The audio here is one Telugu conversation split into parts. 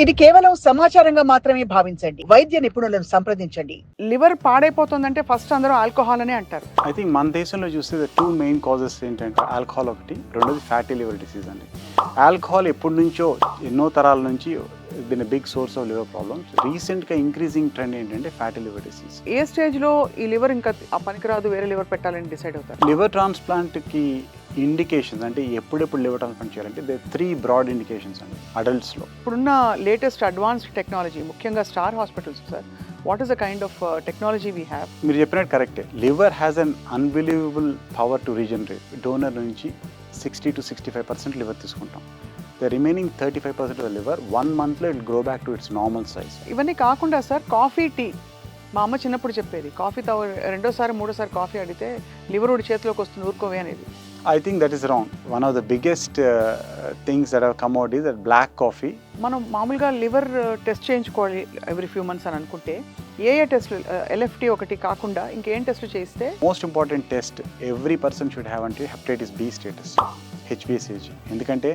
ఇది కేవలం సమాచారంగా మాత్రమే భావించండి. వైద్య నిపుణులను సంప్రదించండి. లివర్ పాడైపోతుందంటే ఫస్ట్ అందరూ ఆల్కహాల్ అనే అంటారు. ఐ థింక్ మన దేశంలో చూస్తే టూ మెయిన్ కాజెస్ ఏంటంటే ఆల్కహాల్ ఒకటి, రెండోది ఫ్యాటీ లివర్ డిసీజ్ అండి. ఆల్కహాల్ ఎప్పటి నుంచో ఎన్నో తరాల నుంచి been big source of liver problems. రీసెంట్గా ఇంక్రీజింగ్ ట్రెండ్ ఏంటంటే ఫ్యాటీ లివర్ డిసీజ్. ఏ స్టేజ్లో ఈ లివర్ ఇంకా పనికిరాదు, వేరే లివర్ పెట్టాలని డిసైడ్ అవుతారు? లివర్ ట్రాన్స్ప్లాంట్కి ఇండికేషన్స్ అంటే ఎప్పుడెప్పుడు లివర్ ట్రాన్స్ప్లాంట్ చేయాలంటే దే 3 బ్రాడ్ ఇండికేషన్స్ అండి అడల్ట్స్లో. ఇప్పుడున్న లేటెస్ట్ అడ్వాన్స్డ్ టెక్నాలజీ, ముఖ్యంగా star hospitals sir, what is the kind of technology we have? మీరు చెప్పినట్టు కరెక్టే. Liver has an unbelievable power to regenerate. Donor నుంచి 60 to 65% లివర్ తీసుకుంటాం. ద రిమైనింగ్ 35% ఆఫ్ లివర్ 1 monthలో it grow back to its normal size. ఇవన్నీ కాకుండా సార్, కాఫీ, టీ, మా అమ్మ చిన్నప్పుడు చెప్పేది, కాఫీ రెండోసారి మూడోసారి కాఫీ అడిగితే లివర్ ఉడి చేతిలోకి వస్తుంది, ఊరుకోవే అనేది. I think that is wrong. One of the biggest things that have come out is that black coffee. మనం మామూలుగా లివర్ టెస్ట్ చేయించుకోవాలి ఎవ్రీ ఫ్యూ మంత్స్ అని అనుకుంటే ఏ టెస్ట్లు, LFT ఒకటి కాకుండా ఇంకేం టెస్ట్లు చేయిస్తే? Most important test every person should have అంటే hepatitis B status, HbSAg. ఎందుకంటే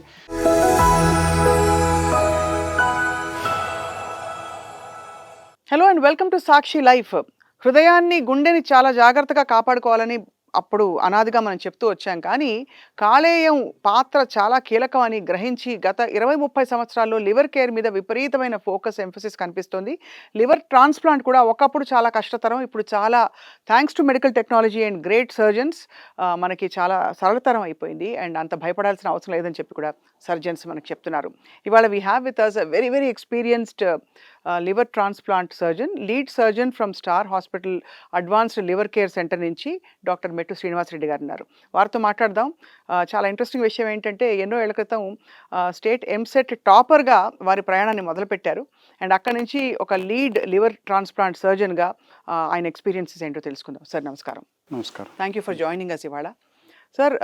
hello and welcome to Sakshi life. హృదయాన్ని, గుండెని చాలా జాగ్రత్తగా కాపాడుకోవాలని అప్పుడు అనాదిగా మనం చెప్తూ వచ్చాం. కానీ కాలేయం పాత్ర చాలా కీలకం అని గ్రహించి గత 20-30 సంవత్సరాల్లో లివర్ కేర్ మీద విపరీతమైన ఫోకస్, ఎంఫసిస్ కనిపిస్తుంది. లివర్ ట్రాన్స్ప్లాంట్ కూడా ఒకప్పుడు చాలా కష్టతరం, ఇప్పుడు చాలా thanks to medical technology and great surgeons మనకి చాలా సరళతరం అయిపోయింది. అండ్ అంత భయపడాల్సిన అవసరం లేదని చెప్పి కూడా సర్జన్స్ మనకు చెప్తున్నారు. ఇవాళ we have with us a very very experienced liver transplant surgeon, lead surgeon from Star hospital advanced liver care centre నుంచి డాక్టర్ మెట్టు శ్రీనివాసరెడ్డి గారు ఉన్నారు. వారితో మాట్లాడదాం. చాలా ఇంట్రెస్టింగ్ విషయం ఏంటంటే, ఎన్నో ఏళ్ల క్రితం స్టేట్ ఎంసెట్ టాపర్గా వారి ప్రయాణాన్ని మొదలుపెట్టారు. అండ్ అక్కడి నుంచి ఒక లీడ్ లివర్ ట్రాన్స్ప్లాంట్ సర్జన్గా ఆయన ఎక్స్పీరియన్సెస్ ఏంటో తెలుసుకుందాం. సార్ నమస్కారం. నమస్కారం. Thank you for joining us ఇవాళ. సార్,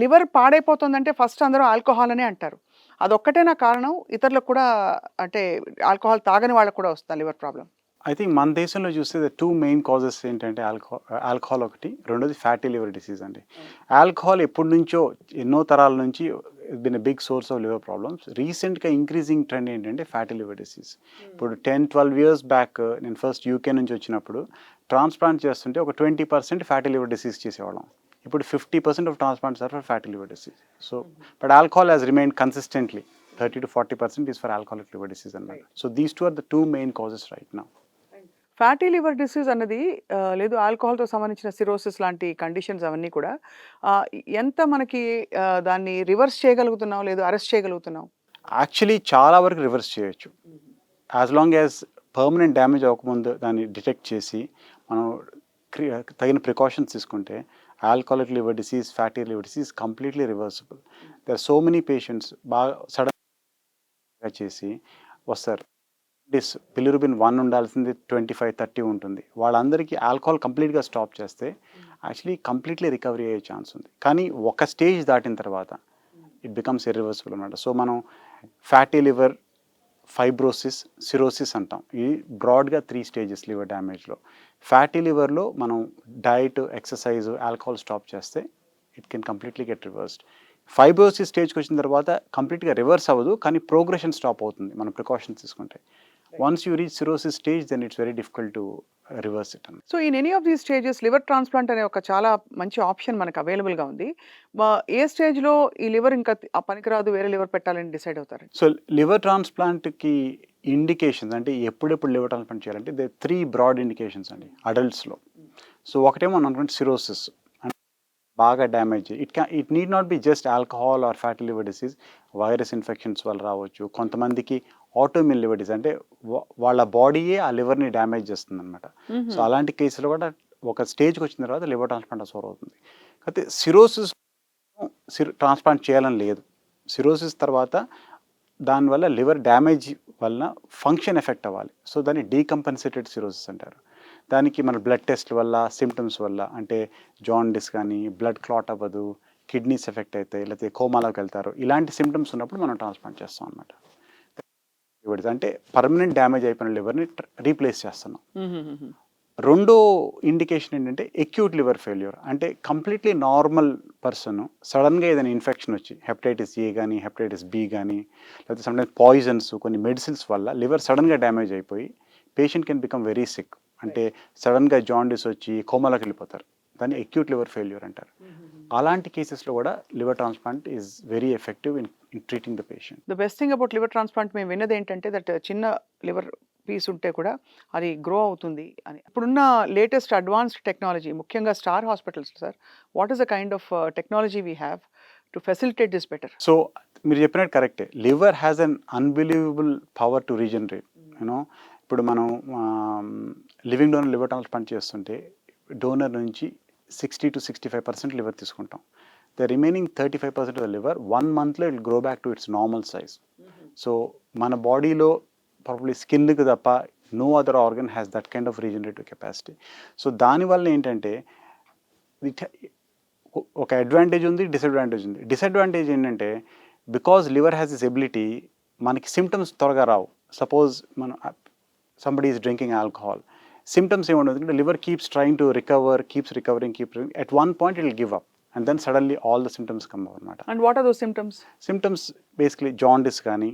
లివర్ పాడైపోతుందంటే ఫస్ట్ అందరూ ఆల్కహాల్ అనే అంటారు. అదొక్కటేనా కారణం? ఇతరులకు కూడా, అంటే ఆల్కహాల్ తాగని వాళ్ళకు కూడా వస్తుంది లివర్ ప్రాబ్లం? ఐ థింక్ మన దేశంలో చూస్తే టూ మెయిన్ కాజెస్ ఏంటంటే ఆల్కహాల్ ఒకటి, రెండోది ఫ్యాటీ లివర్ డిసీజ్ అండి. ఆల్కహాల్ ఎప్పటి నుంచో ఎన్నో తరాల నుంచి been big source of liver problems. రీసెంట్గా ఇంక్రీజింగ్ ట్రెండ్ ఏంటంటే ఫ్యాటీ లివర్ డిసీజ్. ఇప్పుడు 10-12 years బ్యాక్ నేను ఫస్ట్ UK నుంచి వచ్చినప్పుడు ట్రాన్స్ప్లాంట్ చేస్తుంటే ఒక 20% ఫ్యాటీ లివర్ డిసీజ్ చేసేవాళ్ళం. ఇప్పుడు 50% of transplants are for fatty liver disease. So but alcohol has remained consistently 30 to 40% is for alcoholic liver disease అన్నమాట. So these two are the two main causes right now. Fatty liver disease అన్నది లేదు, ఆల్కహాల్తో సంబంధించిన సిరోసిస్ లాంటి కండిషన్స్ అవన్నీ కూడా ఎంత మనకి దాన్ని రివర్స్ చేయగలుగుతున్నాం, లేదు అరెస్ట్ చేయగలుగుతున్నాం? యాక్చువల్లీ చాలా వరకు రివర్స్ చేయొచ్చు, as long as permanent damage అవ్వకముందు దాన్ని డిటెక్ట్ చేసి మనం తగిన ప్రికాషన్స్ తీసుకుంటే alcoholic liver disease, fatty liver disease completely reversible. There are so many patients బాగా సడన్గా చేసి వస్తారు. బిలిరుబిన్ 1 ఉండాల్సింది 25-30 ఉంటుంది. వాళ్ళందరికీ ఆల్కహాల్ కంప్లీట్గా స్టాప్ చేస్తే యాక్చువల్లీ కంప్లీట్లీ రికవరీ అయ్యే ఛాన్స్ ఉంది. కానీ ఒక స్టేజ్ దాటిన తర్వాత ఇట్ బికమ్స్ ఇర్రివర్సిబుల్ అనమాట. సో మనం ఫ్యాటీ లివర్, ఫైబ్రోసిస్, సిరోసిస్ అంటాం. ఇది బ్రాడ్గా 3 stages లివర్ డ్యామేజ్లో. ఫ్యాటీ లివర్లో మనం డైట్, ఎక్సర్సైజ్, ఆల్కహాల్ స్టాప్ చేస్తే it can completely get reversed. Fibrosis స్టేజ్కి వచ్చిన తర్వాత కంప్లీట్గా రివర్స్ అవ్వదు, కానీ ప్రోగ్రెషన్ స్టాప్ అవుతుంది మనం ప్రికాషన్స్ తీసుకుంటే. Once you reach cirrhosis stage then it's very difficult to reverse it. So in any of these stages liver transplant అనే ఒక చాలా మంచి ఆప్షన్ మనకు అవైలబుల్గా ఉంది. ఏ స్టేజ్లో ఈ లివర్ ఇంకా పనికిరాదు, వేరే లివర్ పెట్టాలని డిసైడ్ అవుతారు? సో లివర్ ట్రాన్స్ప్లాంట్కి ఇండికేషన్స్ అంటే ఎప్పుడెప్పుడు లివర్ ట్రాన్స్ప్లాంట్ చేయాలంటే దే 3 బ్రాడ్ ఇండికేషన్స్ అండి అడల్ట్స్లో. సో ఒకటేమో అనుకుంటే సిరోసిస్, బాగా damage. It need not be just alcohol or fatty liver disease. Virus infections వల్ల రావచ్చు. కొంతమందికి ఆటోఇమ్యూన్ లివర్ డిసీజ్ అంటే వాళ్ళ బాడీయే ఆ లివర్ని డ్యామేజ్ చేస్తుంది అనమాట. సో అలాంటి కేసులో కూడా ఒక స్టేజ్కి వచ్చిన తర్వాత లివర్ ట్రాన్స్ప్లాంట్ అసోర్ అవుతుంది. అయితే సిరోసిస్ ట్రాన్స్ప్లాంట్ చేయాలని లేదు. సిరోసిస్ తర్వాత దానివల్ల లివర్ డ్యామేజ్ వలన ఫంక్షన్ ఎఫెక్ట్ అవ్వాలి. సో దాన్ని డీకంపెన్సేటెడ్ సిరోసిస్ అంటారు. దానికి మన బ్లడ్ టెస్ట్ వల్ల, సిమ్టమ్స్ వల్ల, అంటే జాండిస్ కానీ, బ్లడ్ క్లాట్ అవ్వదు, కిడ్నీస్ ఎఫెక్ట్ అవుతాయి, లేకపోతే కోమాలోకి వెళ్తారు, ఇలాంటి సిమ్టమ్స్ ఉన్నప్పుడు మనం ట్రాన్స్ప్లాంట్ చేస్తాం అనమాట. అంటే పర్మనెంట్ డ్యామేజ్ అయిపోయిన లివర్ని రీప్లేస్ చేస్తున్నాం. రెండో ఇండికేషన్ ఏంటంటే ఎక్యూట్ లివర్ ఫెయిల్యూర్. అంటే కంప్లీట్లీ నార్మల్ పర్సన్ సడన్గా ఏదైనా ఇన్ఫెక్షన్ వచ్చి హెపటైటిస్ ఏ కానీ హెపటైటిస్ బి కానీ లేకపోతే సమ్టైమ్స్ పాయిజన్స్ కొన్ని మెడిసిన్స్ వల్ల లివర్ సడన్గా డ్యామేజ్ అయిపోయి patient can become very sick. అంటే సడన్గా జాండిస్ వచ్చి కోమాలోకి వెళ్ళిపోతారు. దాన్ని ఎక్యూట్ లివర్ ఫెయిల్యూర్ అంటారు. అలాంటి కేసెస్లో కూడా liver transplant is very effective in treating the patient. The best thing about liver transplant మేము విన్నది ఏంటంటే దట్ చిన్న లివర్ పీస్ ఉంటే కూడా అది గ్రో అవుతుంది అని. ఇప్పుడున్న లేటెస్ట్ అడ్వాన్స్డ్ టెక్నాలజీ ముఖ్యంగా star hospitals sir, what is the kind of technology we have to facilitate this better? So మీరు చెప్పినట్టు కరెక్టే. Liver has an unbelievable power to regenerate. You know ఇప్పుడు మనం లివింగ్ డోనర్ లివర్ ట్రాన్స్ప్లాంట్ చేస్తుంటే డోనర్ నుంచి 60-65% లివర్ తీసుకుంటాం. The remaining 35% of the liver 1 monthలో it grow back to its normal size. So మన బాడీలో ప్రాబ్లీ స్కిన్కి తప్ప no other organ has that kind of regenerative capacity. So దానివల్ల ఏంటంటే ఒక అడ్వాంటేజ్ ఉంది, డిసడ్వాంటేజ్ ఉంది. డిసడ్వాంటేజ్ ఏంటంటే because liver has this ability మనకి సిమ్టమ్స్ త్వరగా రావు. సపోజ్ మనం somebody is drinking alcohol, symptoms ఏముండదు ఎందుకంటే liver keeps trying to recover, keeps recovering, at one point it will give up and then suddenly all the symptoms come అనమాట. And what are those symptoms? Symptoms basically jaundice కానీ,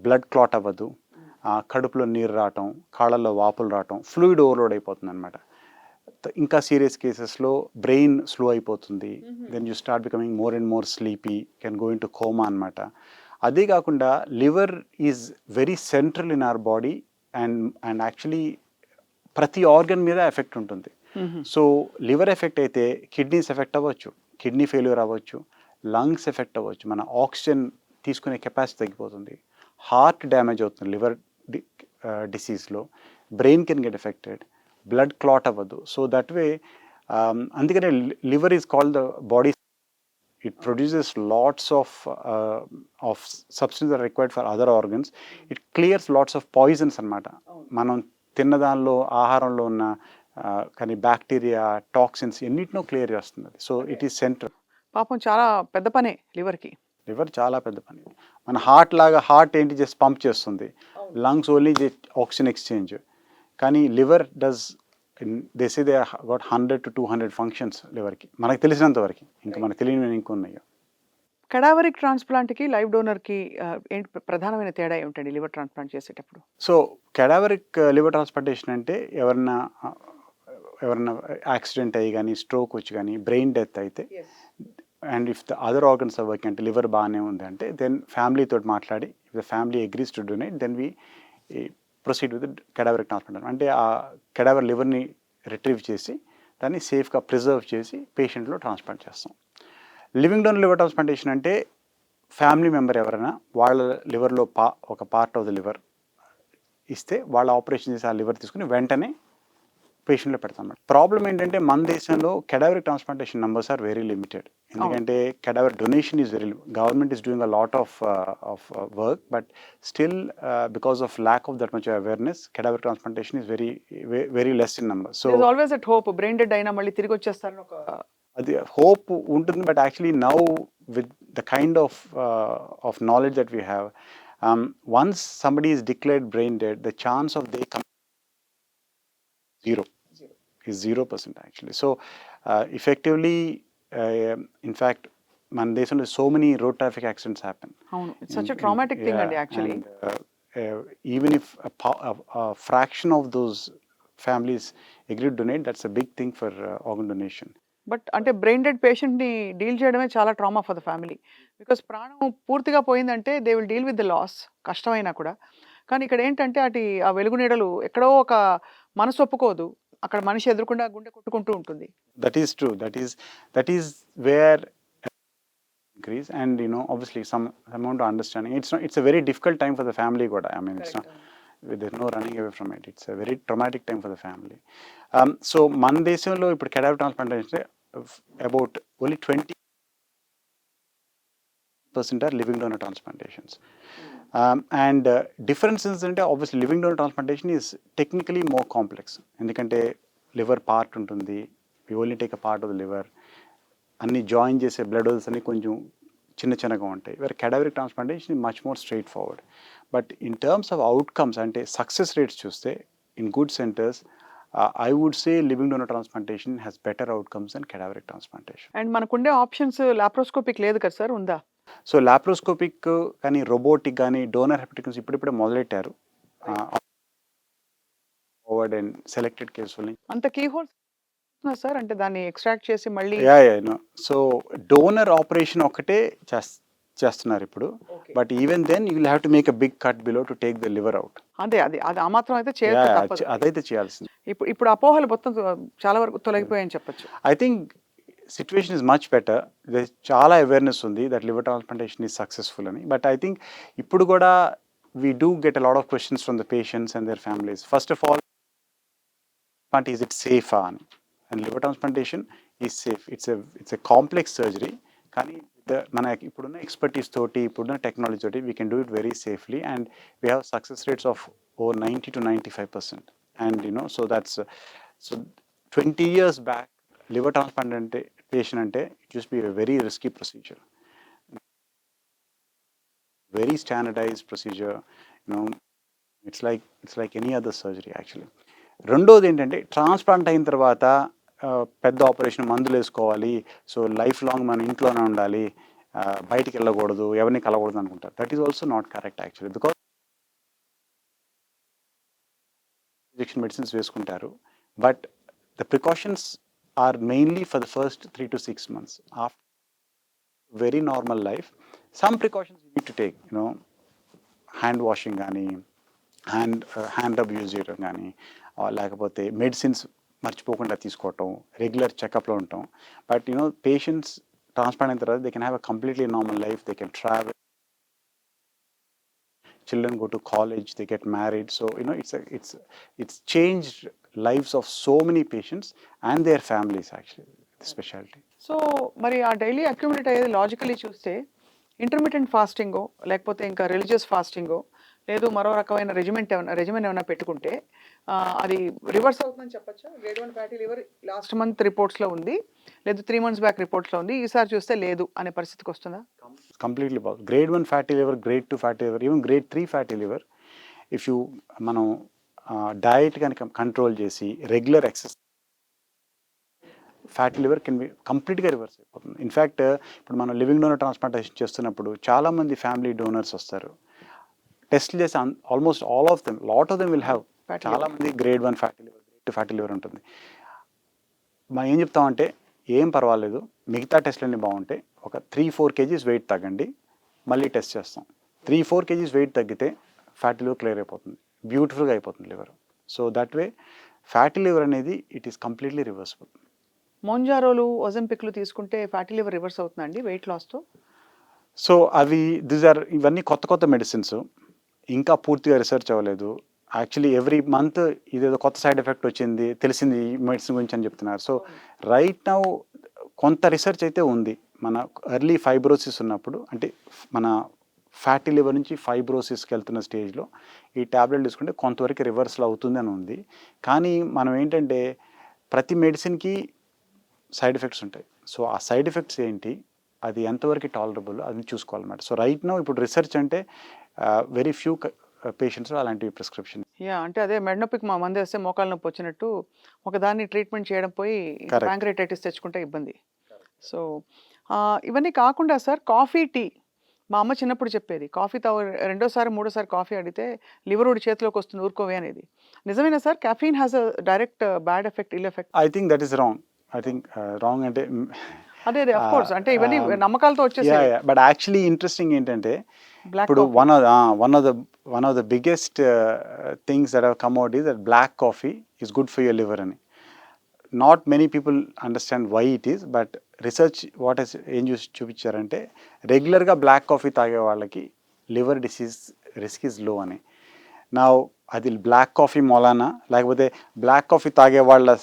బ్లడ్ క్లాట్ అవ్వదు, కడుపులో నీరు రావటం, కాళ్ళల్లో వాపులు రావటం, ఫ్లూయిడ్ ఓవర్లోడ్ అయిపోతుంది అనమాట. ఇంకా సీరియస్ కేసెస్లో బ్రెయిన్ స్లో అయిపోతుంది. Then you start becoming more and more sleepy, can go in to coma అనమాట. అదే కాకుండా liver is very central in our body and actually ప్రతి ఆర్గన్ మీద ఎఫెక్ట్ ఉంటుంది. సో లివర్ ఎఫెక్ట్ అయితే కిడ్నీస్ ఎఫెక్ట్ అవ్వచ్చు, కిడ్నీ ఫెయిల్యూర్ అవ్వచ్చు, లంగ్స్ ఎఫెక్ట్ అవ్వచ్చు, మన ఆక్సిజన్ తీసుకునే కెపాసిటీ తగ్గిపోతుంది, హార్ట్ డ్యామేజ్ అవుతుంది లివర్ డిసీజ్లో, brain can get affected, blood clot అవ్వదు. సో దట్ వే అందుకనే liver is called the body. It produces lots of substances that are required for other organs. It clears lots of poisons అనమాట. మనం తిన్న దానిలో ఆహారంలో ఉన్న కానీ బ్యాక్టీరియా, టాక్సిన్స్ ఎన్నిటినో క్లియర్ చేస్తుంది. So it is central. పాపం చాలా పెద్ద పనే లివర్కి. లివర్ చాలా పెద్ద పని. మన హార్ట్ లాగా హార్ట్ ఏంటి జస్ట్ పంప్ చేస్తుంది, లంగ్స్ ఓన్లీ ఆక్సిజన్ ఎక్స్చేంజ్. కానీ liver does they say they got 100 to 200 functions లివర్కి, మనకు తెలిసినంత వరకు. ఇంకా మనకు తెలియని ఇంకొన్నాయి. కడావరిక్ ట్రాన్స్ప్లాంట్కి లైవ్ డోనర్కి ఏంటి ప్రధానమైన తేడా ఏమిటండి లివర్ ట్రాన్స్ప్లాంట్ చేసేటప్పుడు? సో కెడావరిక్ లివర్ ట్రాన్స్ప్లాంటేషన్ అంటే ఎవరన్నా యాక్సిడెంట్ అయ్యి కానీ, స్ట్రోక్ వచ్చి కానీ, బ్రెయిన్ డెత్ అయితే and if the other organs are working అంటే లివర్ బాగానే ఉంది అంటే దెన్ ఫ్యామిలీతో మాట్లాడి if the family agrees to donate then we proceed with cadaveric transplant. అంటే ఆ కెడావర్ లివర్ని రిట్రీవ్ చేసి దాన్ని సేఫ్గా ప్రిజర్వ్ చేసి పేషెంట్లో ట్రాన్స్ప్లాంట్ చేస్తాం. లివింగ్ డోనర్ లివర్ ట్రాన్స్ప్లాంటేషన్ అంటే ఫ్యామిలీ మెంబర్ ఎవరైనా వాళ్ళ లివర్లో ఒక పార్ట్ ఆఫ్ ద లివర్ ఇస్తే వాళ్ళ ఆపరేషన్ చేసి ఆ లివర్ తీసుకుని వెంటనే పేషెంట్లో పెడతాం. ప్రాబ్లం ఏంటంటే మన దేశంలో cadaveric transplantation numbers are very limited. ఎందుకంటే cadaver donation is very, government is doing a lot of work but still because of lack of that much awareness cadaver transplantation is very less in number. So always at hope brain dead అయినా మళ్ళీ తిరిగి వచ్చేస్తారని ఒక అది హోప్ ఉంటుంది. But actually now with the kind of knowledge that we have, once somebody is declared brain dead the chance of they come is 0% actually. So effectively in fact మన దేశంలో so many road traffic accidents happen. అవును, it's such a traumatic thing అండి actually. Even if a fraction of those families agree to donate, that's a big thing for organ donation. But అంటే బ్రెయిన్ డెడ్ పేషెంట్ని డీల్ చేయడమే చాలా trauma for the family. Because ప్రాణం పూర్తిగా పోయిందంటే they will deal with the loss, కష్టమైనా కూడా. కానీ ఇక్కడ ఏంటంటే ఆ వెలుగు నీడలు ఎక్కడో ఒక మనసు ఒప్పుకోదు, అక్కడ మనిషి ఎదురుకుండా గుండె కొట్టుకుంటూ ఉంటుంది. That is true. That is where increase and obviously some amount of understanding. It's a very difficult time for the family kuda. I mean it's not, there's no running away from it. It's a very traumatic time for the family. So మన దేశంలో ఇప్పుడు cadaver transplantation about only 20% are living donor transplantations. And difference ఏంటంటే obviously living donor transplantation is technically more complex. ఎందుకంటే లివర్ పార్ట్ ఉంటుంది, we only take a part of the liver, అన్ని జాయిన్ చేసే బ్లడ్ వెసల్స్ అన్ని కొంచెం చిన్నగా ఉంటాయి. వేరే cadaveric transplantation much more straight forward. But in terms of outcomes అంటే సక్సెస్ రేట్స్ చూస్తే in good centres I would say living donor transplantation has better outcomes than cadaveric transplantation. And మనకుండే ఆప్షన్స్ లాప్రోస్కోపిక్ లేదు కదా సార్, ఉందా? సో లాప్రోస్కోపిక్ కానీ రోబోటిక్ కానీ డోనర్ హెపటిక్స్ ఇప్పుడిప్పుడే మొదలెట్టారు ఫార్వర్డ్ అండ్ సెలెక్టెడ్ కేసుల్ని. అంత కీ హోల్స్ సార్, అంటే దాన్ని ఎక్స్ట్రాక్ట్ చేసి మళ్ళీ నో. సో డోనర్ ఆపరేషన్ ఒకటే చేస్తున్నారు ఇప్పుడు, but even then you will have to make a big cut below to take the liver out. అదే అది అది ఆ మాత్రం అయితే చేయక తప్పదు. అదైతే చేయాల్సింది. ఇప్పుడు ఇప్పుడు అపోహలు మొత్తం చాలా వరకు తొలగిపోయాయని చెప్పొచ్చు. I think situation is much better. చాలా అవేర్నెస్ ఉంది that liver transplantation is successful అని. బట్ ఐ థింక్ ఇప్పుడు కూడా we do get a lot of questions from the patients and their families. First of all, is it సేఫా అని. And liver transplantation is safe. It's a complex surgery, కానీ మన ఇప్పుడున్న ఎక్స్పర్టీస్ తోటి, ఇప్పుడున్న టెక్నాలజీ తోటి we can do it very safely, and we have success rates of over 90 to 95%. And so that's 20 years back liver transplantation అంటే it use be a very risky procedure, very standardised procedure. It's like any other surgery actually. రెండోది ఏంటంటే, ట్రాన్స్ప్లాంట్ అయిన తర్వాత పెద్ద ఆపరేషన్, మందులు వేసుకోవాలి, సో లైఫ్ లాంగ్ మన ఇంట్లోనే ఉండాలి, బయటికి వెళ్ళకూడదు, ఎవరిని కలగకూడదు అనుకుంటారు. That is also not correct actually, because injection medicines వేసుకుంటారు, but the precautions are mainly for the first 3 to 6 months. After very normal life, some precautions you need to take, hand washing కానీ, హ్యాండ్ రబ్ యూజ్ చేయడం కానీ, లేకపోతే మెడిసిన్స్ మర్చిపోకుండా తీసుకోవటం, రెగ్యులర్ చెకప్లో ఉండటం. బట్ పేషెంట్స్ ట్రాన్స్ప్లాంట్ అయిన తర్వాత they can have a completely normal life, they can travel, children go to college, they get married. So it's changed lives of so many patients and their families actually, the specialty. So మరి ఆ డైలీ అక్యుమిలేట్ అయ్యేది లాజికలీ చూస్తే ఇంటర్మీడియట్ ఫాస్టింగో, లేకపోతే ఇంకా రిలీజియస్ ఫాస్టింగో, లేదు మరో రకమైన రెజిమెన్ ఏమైనా పెట్టుకుంటే అది రివర్స్ అవుతుందని చెప్పచ్చా? Grade 1 fatty liver last month రిపోర్ట్స్లో ఉంది, లేదు 3 months బ్యాక్ రిపోర్ట్స్లో ఉంది, ఈసారి చూస్తే లేదు అనే పరిస్థితికి వస్తుందా? Completely possible. Grade 1 fatty liver, grade 2 fatty liver, even grade 3 fatty liver, if you మనం డయట్ కనుక కంట్రోల్ చేసి regular exercise, fatty liver can be కంప్లీట్గా రివర్స్ అయిపోతుంది. ఇన్ఫ్యాక్ట్ ఇప్పుడు మనం లివింగ్ డోనర్ ట్రాన్స్ప్లాంటేషన్ చేస్తున్నప్పుడు చాలామంది ఫ్యామిలీ డోనర్స్ వస్తారు, టెస్ట్లు చేసి almost all of them, lot of them will have, చాలామంది grade 1 fatty liver, grade 2 fatty liver ఉంటుంది. మనం ఏం చెప్తామంటే, ఏం పర్వాలేదు, మిగతా టెస్ట్లన్నీ బాగుంటాయి, ఒక 3-4 kgs వెయిట్ తగ్గండి, మళ్ళీ టెస్ట్ చేస్తాం. 3-4 kgs వెయిట్ తగ్గితే ఫ్యాటీ లివర్ క్లియర్ అయిపోతుంది, బ్యూటిఫుల్గా అయిపోతుంది liver. So that way fatty liver అనేది ఇట్ ఈస్ కంప్లీట్లీ రివర్సిబుల్. మోంజారోలు, ఒజంపిక్లు తీసుకుంటే ఫ్యాటీ లివర్ రివర్స్ అవుతుందండి వెయిట్ లాస్తో? సో ఇవన్నీ కొత్త మెడిసిన్స్, ఇంకా పూర్తిగా రీసెర్చ్ అవ్వలేదు. యాక్చువల్లీ ఎవ్రీ మంత్ ఇదేదో కొత్త సైడ్ ఎఫెక్ట్ వచ్చింది, తెలిసింది ఈ మెడిసిన్ గురించి అని చెప్తున్నారు. సో రైట్ నౌ కొంత రీసెర్చ్ అయితే ఉంది. మన ఎర్లీ ఫైబ్రోసిస్ ఉన్నప్పుడు, అంటే మన ఫ్యాటీ లివర్ నుంచి ఫైబ్రోసిస్కి వెళ్తున్న స్టేజ్లో ఈ ట్యాబ్లెట్ తీసుకుంటే కొంతవరకు రివర్సల్ అవుతుంది అని ఉంది. కానీ మనం ఏంటంటే, ప్రతి మెడిసిన్కి సైడ్ ఎఫెక్ట్స్ ఉంటాయి. సో ఆ సైడ్ ఎఫెక్ట్స్ ఏంటి, అది ఎంతవరకు టాలరబుల్, అది చూసుకోవాలన్నమాట. సో రైట్ నౌ ఇప్పుడు రీసెర్చ్ అంటే వెరీ ఫ్యూ పేషెంట్స్ అలాంటివి ప్రిస్క్రిప్షన్. అంటే అదే మెడనొప్పికి మా మంది వేస్తే మోకాలు నొప్పి వచ్చినట్టు ఒకదాన్ని ట్రీట్మెంట్ చేయడం పోయి ప్యాంక్రైటైటిస్ తెచ్చుకుంటే ఇబ్బంది. సో ఇవన్నీ కాకుండా సార్, కాఫీ, టీ, మా అమ్మ చిన్నప్పుడు చెప్పేది, కాఫీ రెండోసారి మూడోసారి కాఫీ అడిగితే లివర్ ఉడి చేతిలోకి వస్తుంది, ఊరుకోవే అనేది. నిజమేనా sir? Caffeine has a direct bad effect, ill effect? I think that is wrong. Wrong అంటే అదే ఆఫ్ కోర్స్, అంటే ఇవన్నీ నమ్మకాలతో వచ్చేసాయి. బట్ యాక్చువల్లీ ఇంట్రెస్టింగ్ ఏంటంటే, ఇప్పుడు one of the biggest things that have come out is that black coffee is good for your liver అని. Not many people understand why it is, but research ఏం చూపించారంటే, రెగ్యులర్గా బ్లాక్ కాఫీ తాగే వాళ్ళకి liver disease risk is low అని. నా అది బ్లాక్ కాఫీ మూలానా, లేకపోతే బ్లాక్ కాఫీ తాగే వాళ్ళ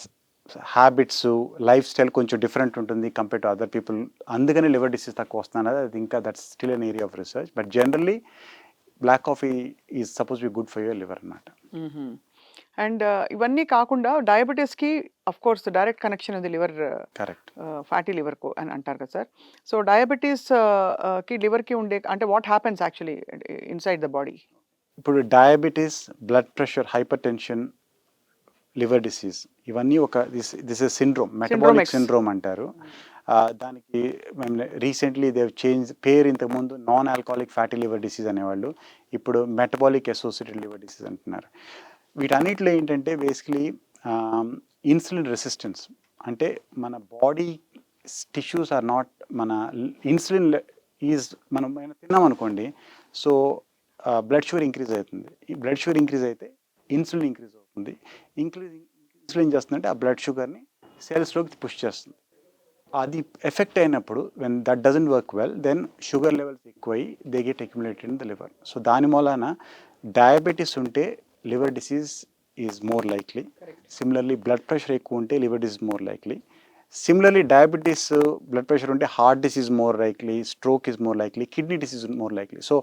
హ్యాబిట్స్, లైఫ్ స్టైల్ కొంచెం డిఫరెంట్ ఉంటుంది కంపేర్ టు అదర్ పీపుల్, అందుకని లివర్ డిసీజ్ తక్కువ వస్తుంది. అది ఇంకా that's still an area of research, but generally black coffee is suppose be good for your liver అన్నమాట. అండ్ ఇవన్నీ కాకుండా డయాబెటీస్కి అఫ్ కోర్స్ డైరెక్ట్ కనెక్షన్ ఉంది లివర్, కరెక్ట్, ఫ్యాటీ లివర్కు అని అంటారు కదా సార్. సో డయాబెటీస్కి లివర్కి ఉండే, అంటే what happens actually inside the body? ఇప్పుడు డయాబెటీస్, blood pressure, hyper tension, liver disease, ఇవన్నీ ఒక this is syndrome, metabolic X. Syndrome అంటారు. దానికి మేము రీసెంట్లీ దేవ్ చేంజ్ పేరు, ఇంతకుముందు non alcoholic fatty liver disease అనేవాళ్ళు, ఇప్పుడు మెటబాలిక్ అసోసియేటెడ్ లివర్ డిసీజ్ అంటున్నారు. వీటన్నిటిలో ఏంటంటే బేసికలీ ఇన్సులిన్ రెసిస్టెన్స్, అంటే మన బాడీ టిష్యూస్ ఆర్ నాట్, మన ఇన్సులిన్ ఈజ్, మనం తిన్నాం అనుకోండి, సో బ్లడ్ షుగర్ ఇంక్రీజ్ అవుతుంది. ఈ బ్లడ్ షుగర్ ఇంక్రీజ్ అయితే ఇన్సులిన్ ఇంక్రీజ్ అవుతుంది. ఇన్సులిన్ చేస్తుందంటే ఆ బ్లడ్ షుగర్ని సెల్స్లోకి పుష్ చేస్తుంది. అది ఎఫెక్ట్ అయినప్పుడు when that doesn't work well, then sugar levels ఎక్కువై they get accumulated in the liver. So దాని మూలాన డయాబెటీస్ ఉంటే liver disease is more likely. Similarly blood pressure ఎక్కువ ఉంటే liver disease more likely. Similarly, diabetes, blood pressure unte heart disease more likely, stroke is more likely, kidney disease is more likely. So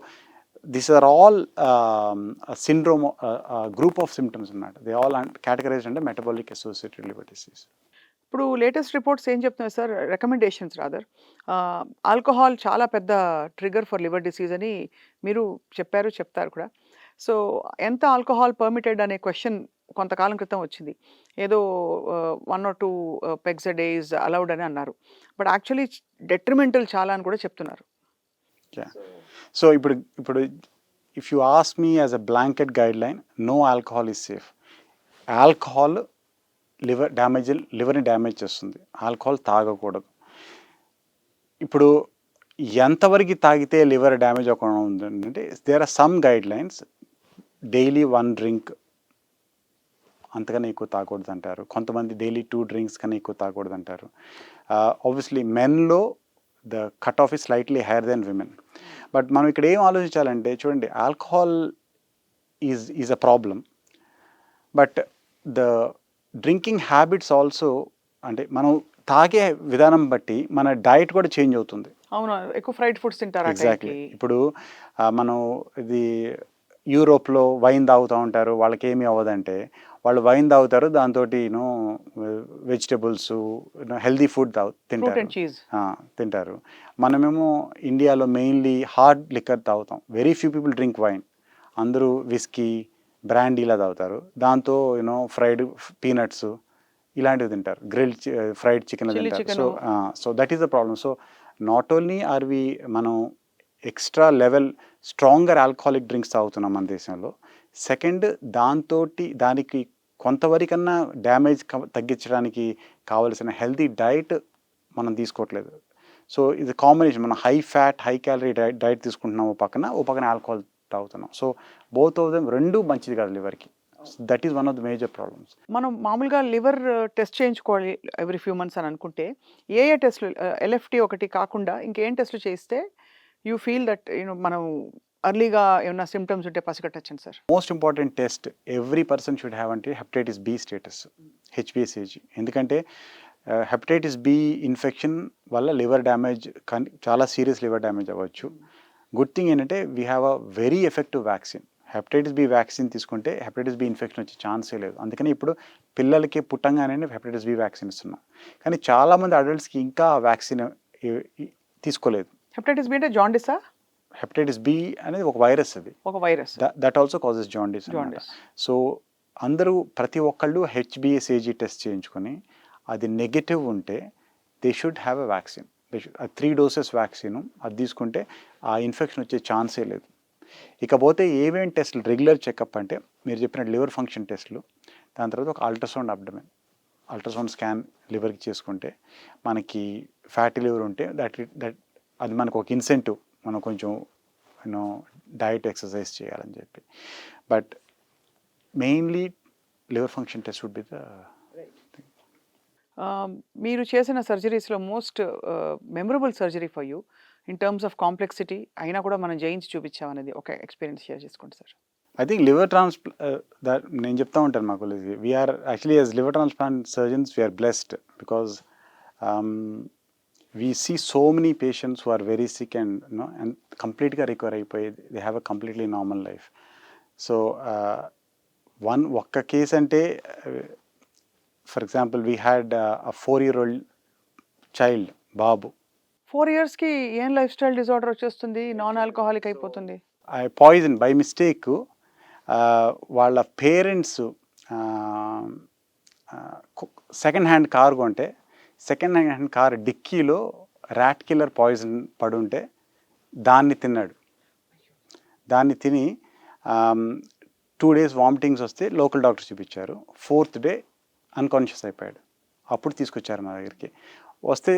these are all a syndrome, a group of symptoms annata. They all are categorized under metabolic associated liver disease. ఇప్పుడు లేటెస్ట్ రిపోర్ట్స్ ఏం చెప్తున్నాయి సార్, రికమెండేషన్స్ రాదర్, ఆల్కహాల్ చాలా పెద్ద ట్రిగర్ ఫర్ లివర్ డిసీజ్ అని మీరు చెప్తారు కూడా. సో ఎంత ఆల్కహాల్ పర్మిటెడ్ అనే క్వశ్చన్ కొంతకాలం క్రితం వచ్చింది. ఏదో 1 or 2 pegs a day is allowed అని అన్నారు. బట్ యాక్చువల్లీ డెట్రిమెంటల్ చాలా అని కూడా చెప్తున్నారు. సో ఇప్పుడు if you ask me as a blanket guide line, no alcohol is safe. Alcohol లివర్ని డ్యామేజ్ చేస్తుంది. ఆల్కహాల్ తాగకూడదు. ఇప్పుడు ఎంతవరకు తాగితే లివర్ డ్యామేజ్ అవ్వకుండా ఉందంటే, there are some guide lines. Daily 1 drink అంతకన్నా ఎక్కువ తాగకూడదు అంటారు. కొంతమంది డైలీ 2 డ్రింక్స్ కన్నా ఎక్కువ తాగకూడదు అంటారు. ఆబ్వియస్లీ మెన్లో the cut off is slightly higher then women. But మనం ఇక్కడ ఏం ఆలోచించాలంటే, చూడండి, alcohol is a problem, but the drinking habits also, అంటే మనం తాగే విధానం బట్టి మన డైట్ కూడా చేంజ్ అవుతుంది. అవును, ఎక్కువ ఫ్రైడ్ ఫుడ్స్ తింటారు. ఎగ్జాక్ట్లీ. ఇప్పుడు మనం ఇది యూరోప్లో వైన్ తాగుతూ ఉంటారు, వాళ్ళకి ఏమీ అవ్వదంటే వాళ్ళు వైన్ తాగుతారు, దాంతో వెజిటబుల్స్, హెల్దీ ఫుడ్ తింటారు. మనమేమో ఇండియాలో మెయిన్లీ హార్డ్ లిక్కర్ తాగుతాం. Very few people drink wine. అందరూ విస్కీ, బ్రాండీలా తాగుతారు. దాంతో ఫ్రైడ్ పీనట్స్ ఇలాంటివి తింటారు, ఫ్రైడ్ చికెన్ తింటారు. So that is the problem. So not only are we మనం extra level stronger alcoholic drinks తాగుతున్నాం మన దేశంలో. సెకండ్, దానికి కొంతవరకన్నా డ్యామేజ్ తగ్గించడానికి కావలసిన హెల్తీ డైట్ మనం తీసుకోవట్లేదు. సో ఇది కాంబినేషన్, మనం high fat high calorie diet తీసుకుంటున్నాం, ఓ పక్కన ఆల్కహాల్ తాగుతున్నాం. సో బోత్ ఆఫ్ దెమ్ రెండు మంచిది కాదు లివర్కి. That is one of the major problems. మనం మామూలుగా లివర్ టెస్ట్ చేయించుకోవాలి ఎవ్రీ ఫ్యూ మంత్స్ అని అనుకుంటే, ఏ టెస్ట్లు, ఎల్ఎఫ్టీ ఒకటి కాకుండా ఇంకేం టెస్ట్లు చేస్తే యూ ఫీల్ దట్ మనం అర్లీగా ఏమైనా సిమ్టమ్స్ ఉంటే పసిగట్టచ్చండి sir? Most important test every person should have అంటే హెపటైటిస్ బి స్టేటస్, హెచ్బిఎస్ఏజీ. ఎందుకంటే హెపటైటిస్ బి ఇన్ఫెక్షన్ వల్ల లివర్ డ్యామేజ్, చాలా సీరియస్ లివర్ డ్యామేజ్ అవ్వచ్చు. గుడ్ థింగ్ ఏంటంటే we have a very effective vaccine. Hepatitis B vaccine తీసుకుంటే హెపటైటిస్ బి ఇన్ఫెక్షన్ వచ్చే ఛాన్సే లేదు. అందుకని ఇప్పుడు పిల్లలకి పుట్టంగానే హెపటైటిస్ బి వ్యాక్సిన్ ఇస్తున్నాం. కానీ చాలామంది అడల్ట్స్కి ఇంకా వ్యాక్సిన్ తీసుకోలేదు. హెపటైటిస్ బి అంటే జాండిసా? హెపటైటిస్ బి అనేది ఒక వైరస్, అది ఒక virus, that also causes jaundice. So అందరూ, ప్రతి ఒక్కళ్ళు హెచ్బిఎస్ఏజీ టెస్ట్ చేయించుకొని అది నెగటివ్ ఉంటే they should have a vaccine. 3 doses vaccine అది తీసుకుంటే ఆ ఇన్ఫెక్షన్ వచ్చే ఛాన్సే లేదు. ఇకపోతే ఏమేమి టెస్ట్లు, రెగ్యులర్ చెకప్ అంటే మీరు చెప్పిన లివర్ ఫంక్షన్ టెస్ట్లు, దాని తర్వాత ఒక అల్ట్రాసౌండ్ అల్ట్రాసౌండ్ స్కాన్ లివర్కి చేసుకుంటే మనకి ఫ్యాటీ లివర్ ఉంటే అది మనకు ఒక ఇన్సెంటివ్, మనం కొంచెం డైట్ ఎక్సర్సైజ్ చేయాలని చెప్పి. But mainly liver function test would be the. మీరు చేసిన సర్జరీస్లో most memorable surgery for you in terms of complexity అయినా కూడా మనం జయించి చూపించామనేది ఒక ఎక్స్పీరియన్స్ షేర్ చేసుకోండి సార్. ఐ థింక్ లివర్ నేను చెప్తా ఉంటాను మాకు, we're actually as liver transplant surgeons we're blessed because we see so many patients who are very sick and completely recover అయిపోయి they have a completely normal life. So ఒక్క కేస్ అంటే, for example we had a 4-year-old child, బాబు. 4 yearsకి ఏం లైఫ్ స్టైల్ డిజార్డర్ వచ్చేస్తుంది, నాన్ ఆల్కహాలిక్ అయిపోతుంది? పాయిజన్ బై మిస్టేక్ వాళ్ళ పేరెంట్స్ సెకండ్ హ్యాండ్ కార్ కొంటే సెకండ్ హ్యాండ్ కార్ డిక్కీలో ర్యాట్ కిల్లర్ పాయిజన్ పడుంటే దాన్ని తిన్నాడు. దాన్ని తిని 2 days వామిటింగ్స్ వస్తే లోకల్ డాక్టర్ చూపించారు. 4th day అన్కాన్షియస్ అయిపోయాడు. అప్పుడు తీసుకొచ్చారు మా దగ్గరికి. వస్తే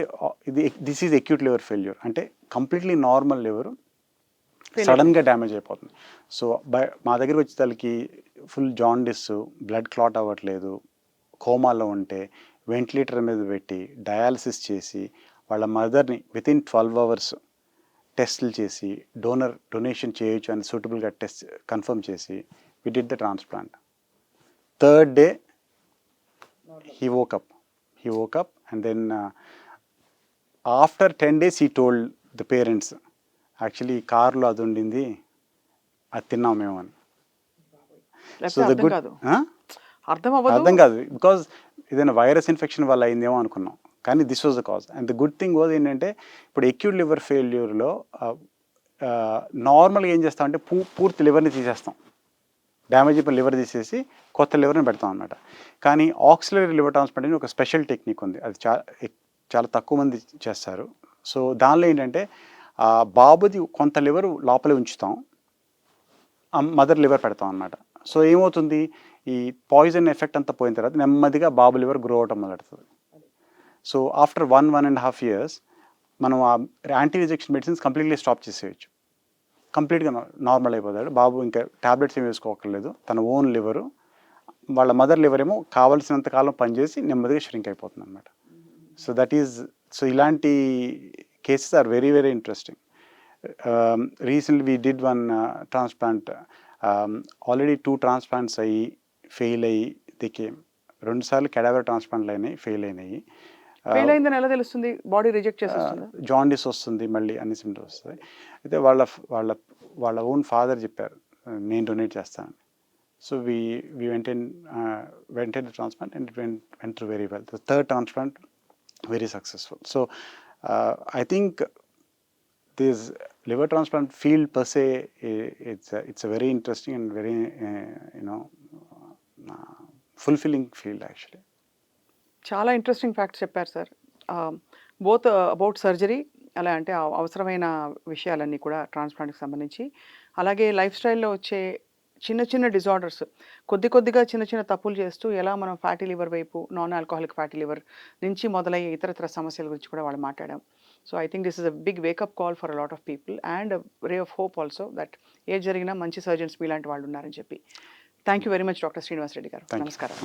this is acute liver failure, అంటే కంప్లీట్లీ నార్మల్ లివర్ సడన్గా డ్యామేజ్ అయిపోతుంది. సో మా దగ్గరికి వచ్చేసరికి ఫుల్ జాండిస్, బ్లడ్ క్లాట్ అవ్వట్లేదు, కోమాలో ఉంటే వెంటిలేటర్ మీద పెట్టి డయాలసిస్ చేసి వాళ్ళ మదర్ని వితిన్ 12 hours టెస్టులు చేసి డొనేషన్ చేయొచ్చు అని సూటబుల్గా టెస్ట్ కన్ఫర్మ్ చేసి we did the transplant. 3rd day he woke up and then after 10 days he told the parents, actually కార్లో అది ఉండింది, అది తిన్నాం మేము అని. సో ద గుడ్ అర్థం కాదు, బికాజ్ ఏదైనా వైరస్ ఇన్ఫెక్షన్ వల్ల అయిందేమో అనుకున్నాం, కానీ this was the cause. And the good thing was ఏంటంటే ఇప్పుడు అక్యూట్ లివర్ ఫెయిల్యూర్లో నార్మల్గా ఏం చేస్తామంటే పూర్తి లివర్ని తీసేస్తాం, డ్యామేజ్ అయిపోయిన లివర్ తీసేసి కొత్త లివర్ని పెడతాం అన్నమాట. కానీ ఆక్సిలరీ లివర్ ట్రాన్స్ప్లాంట్ అని ఒక స్పెషల్ టెక్నిక్ ఉంది, అది చాలా తక్కువ మంది చేస్తారు. సో దానిలో ఏంటంటే బాబుది కొంత లివర్ లోపలే ఉంచుతాం, మదర్ లివర్ పెడతాం అన్నమాట. సో ఏమవుతుంది, ఈ పాయిజన్ ఎఫెక్ట్ అంతా పోయిన తర్వాత నెమ్మదిగా బాబు లివర్ గ్రో అవటం మొదలెడుతుంది. సో ఆఫ్టర్ 1.5 years మనం ఆ anti rejection medicines completely stop చేసేయచ్చు, కంప్లీట్గా నార్మల్ అయిపోతాడు బాబు. ఇంకా ట్యాబ్లెట్స్ ఏమి వేసుకోకర్లేదు, తన ఓన్ లివరు, వాళ్ళ మదర్ లివర్ ఏమో కావాల్సినంత కాలం పనిచేసి నెమ్మదిగా ష్రింక్ అయిపోతుంది అనమాట. సో ఇలాంటి cases are very very interesting. Recently we did one transplant, already 2 transplants అయ్యి ఫెయిల్ అయ్యి దికేమ్. 2 సార్లు కెడావర్ ట్రాన్స్ప్లాంట్లు అయినాయి, ఫెయిల్ అయినాయి. ఫెయిల్ అయిందని ఎలా తెలుస్తుంది? Body reject చేసేస్తుందా? జాండిస్ వస్తుంది, మళ్ళీ అన్ని సిమ్టమ్స్ వస్తాయి. అయితే వాళ్ళ ఓన్ ఫాదర్ చెప్పారు నేను డొనేట్ చేస్తాను. So we went the transplant and it went through very well. The 3rd transplant very successful. So I think this liver transplant field per se, it's a very interesting and very fulfilling field actually. చాలా ఇంట్రెస్టింగ్ ఫ్యాక్ట్స్ చెప్పారు సార్. బోత్ అబౌట్ సర్జరీ, అలా అంటే అవసరమైన విషయాలన్నీ కూడా ట్రాన్స్ప్లాంట్కి సంబంధించి, అలాగే లైఫ్ స్టైల్లో వచ్చే చిన్న చిన్న డిజార్డర్స్, కొద్దిగా చిన్న తప్పులు చేస్తూ ఎలా మనం ఫ్యాటీ లివర్ వైపు, నాన్ ఆల్కహాలిక్ ఫ్యాటీ లివర్ నుంచి మొదలయ్యే ఇతరత్ర సమస్యల గురించి కూడా వాళ్ళు మాట్లాడాం. So I think this is a big wake up call for a lot of people and ray of hope also that ఏది జరిగినా మంచి సర్జన్స్ మీలాంటి వాళ్ళు ఉన్నారని చెప్పి. Thank you very much doctor Srinivas Reddy garu. నమస్కారం.